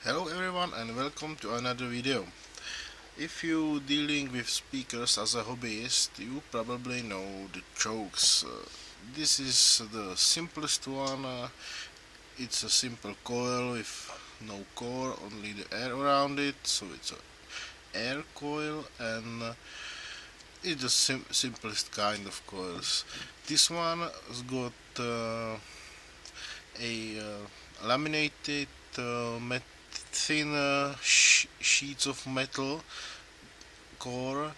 Hello everyone and welcome to another video. If you dealing with speakers as a hobbyist, you probably know the chokes. This is the simplest one. It's a simple coil with no core, only the air around it, so it's a air coil and it's the simplest kind of coils. This one has got a laminated thin sheets of metal core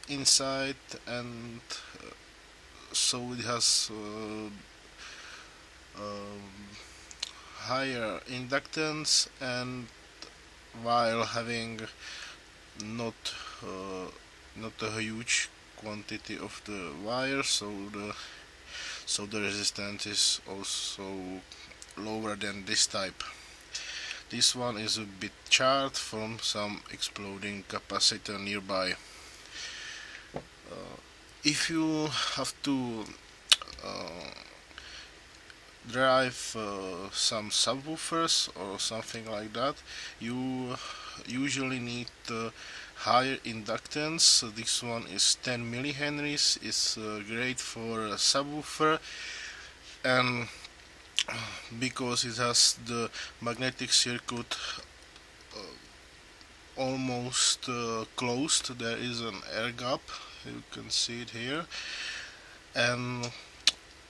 inside, and so it has higher inductance, and while having not uh, not a huge quantity of the wire, so the resistance is also lower than this type. This one is a bit charred from some exploding capacitor nearby. If you have to uh, drive some subwoofers or something like that, you usually need higher inductance. So this one is 10 millihenries. It's great for a subwoofer, and because it has the magnetic circuit almost closed, there is an air gap. You can see it here, and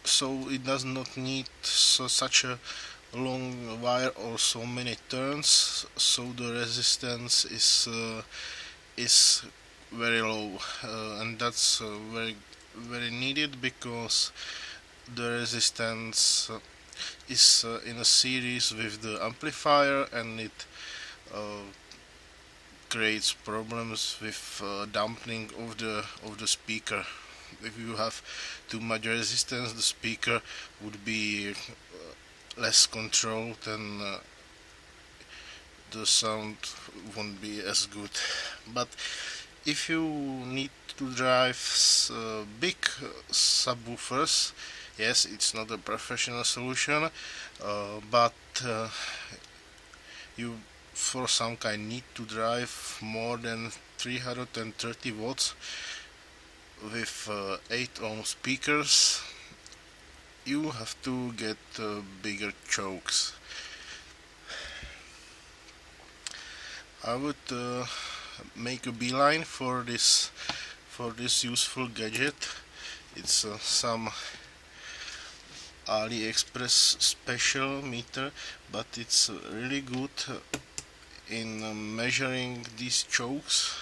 so it does not need such a long wire or so many turns, so the resistance is very low, and that's very needed because the resistance is in a series with the amplifier, and it uh, creates problems with dampening of the speaker. If you have too much resistance, the speaker would be less controlled, and the sound won't be as good. But if you need to drive big subwoofers, yes, it's not a professional solution, but you for some kind need to drive more than 330 watts with 8 ohm speakers. You have to get bigger chokes. I would make a beeline for this useful gadget. It's some AliExpress special meter, but it's really good in measuring these chokes.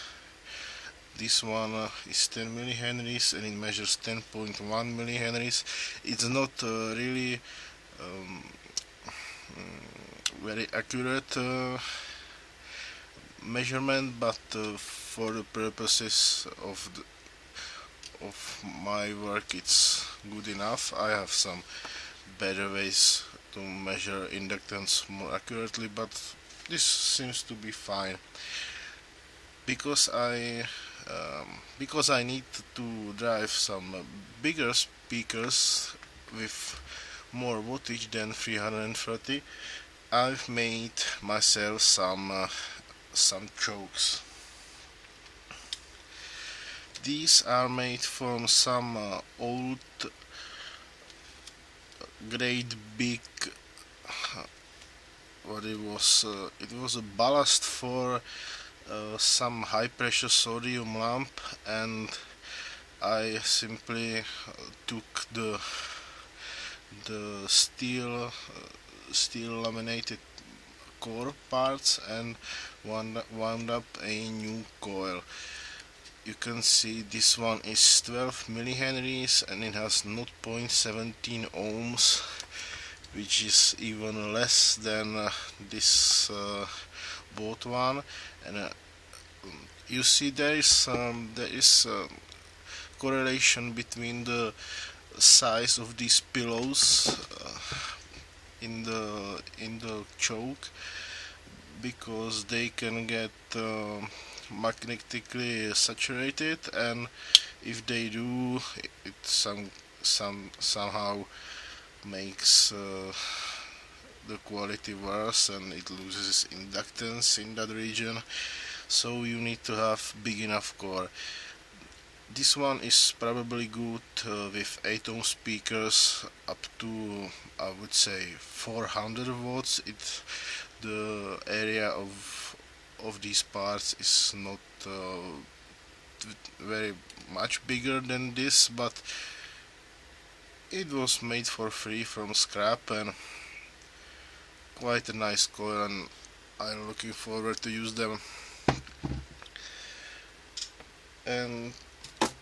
This one is 10 millihenries and it measures 10.1 millihenries. It's not really um, very accurate measurement, but for the purposes of my work, it's good enough. I have some better ways to measure inductance more accurately, but this seems to be fine. Because I need to drive some bigger speakers with more wattage than 330, I've made myself some chokes. These are made from some old great big what it was a ballast for some high pressure sodium lamp, and I simply took the steel laminated core parts and wound up a new coil. You can see this one is 12 millihenries and it has 0.17 ohms, which is even less than this both one. And you see there is correlation between the size of these pillows in the choke, because they can get magnetically saturated, and if they do, it somehow makes the quality worse and it loses inductance in that region. So you need to have big enough core. This one is probably good with 8 ohm speakers up to, I would say, 400 watts. The area of these parts is not very much bigger than this, but it was made for free from scrap and quite a nice coil, and I'm looking forward to use them. And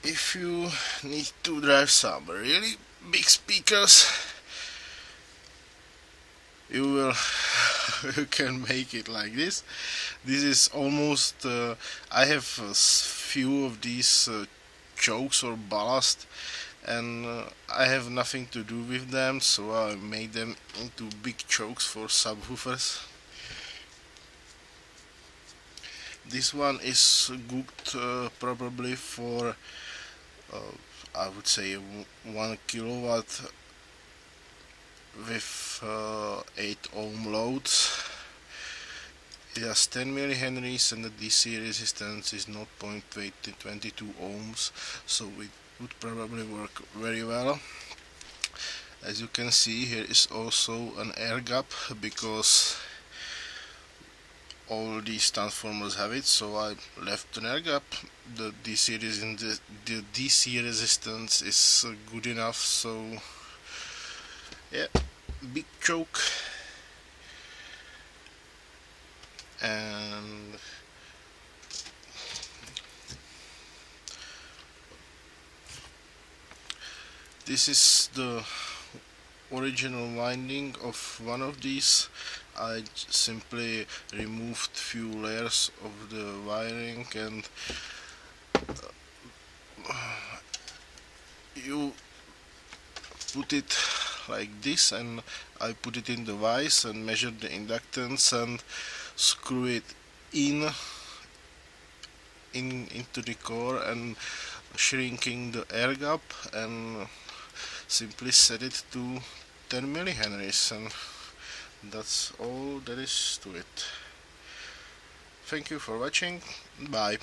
if you need to drive some really big speakers, you will you can make it like this. This is almost I have a few of these chokes or ballast, and I have nothing to do with them, so I made them into big chokes for subwoofers. This one is good probably for I would say 1 kilowatt with 8 ohm loads. It has 10 millihenries and the DC resistance is 0.22 ohms, so it would probably work very well. As you can see, here is also an air gap because all these transformers have it, so I left an air gap. The DC resistance is good enough, so yeah, big choke. And this is the original winding of one of these. I simply removed few layers of the wiring, and you put it like this, and I put it in the vise and measured the inductance and screw it into the core and shrinking the air gap, and simply set it to 10 millihenries, and that's all there is to it. Thank you for watching. Bye.